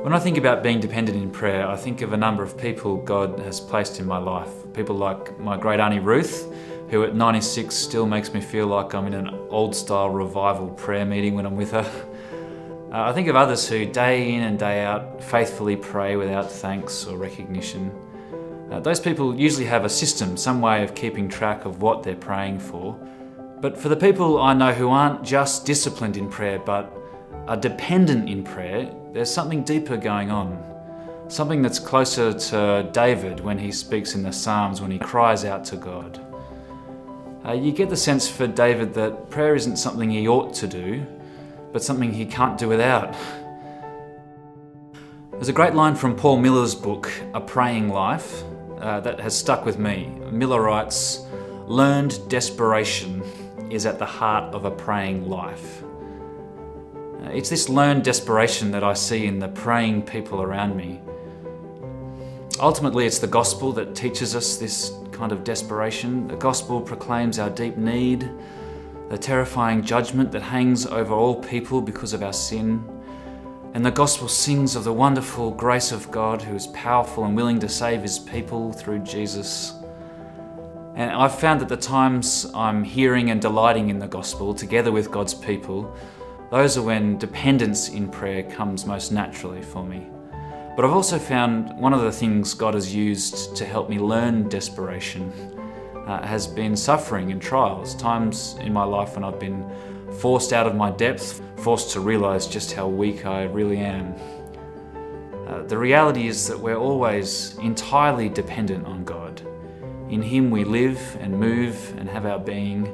When I think about being dependent in prayer, I think of a number of people God has placed in my life. People like my great auntie Ruth, who at 96 still makes me feel like I'm in an old-style revival prayer meeting when I'm with her. I think of others who day in and day out faithfully pray without thanks or recognition. Those people usually have a system, some way of keeping track of what they're praying for. But for the people I know who aren't just disciplined in prayer but are dependent in prayer, there's something deeper going on. Something that's closer to David when he speaks in the Psalms, when he cries out to God. You get the sense for David that prayer isn't something he ought to do, but something he can't do without. There's a great line from Paul Miller's book, A Praying Life, that has stuck with me. Miller writes, "Learned desperation is at the heart of a praying life." It's this learned desperation that I see in the praying people around me. Ultimately, it's the gospel that teaches us this kind of desperation. The gospel proclaims our deep need, the terrifying judgment that hangs over all people because of our sin. And the gospel sings of the wonderful grace of God who is powerful and willing to save his people through Jesus. And I've found that the times I'm hearing and delighting in the gospel together with God's people, those are when dependence in prayer comes most naturally for me. But I've also found one of the things God has used to help me learn desperation has been suffering and trials, times in my life when I've been forced out of my depth, forced to realize just how weak I really am. The reality is that we're always entirely dependent on God. In him we live and move and have our being,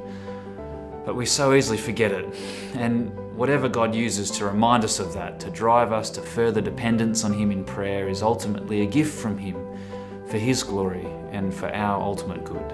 but we so easily forget it. And whatever God uses to remind us of that, to drive us to further dependence on him in prayer, is ultimately a gift from him for his glory and for our ultimate good.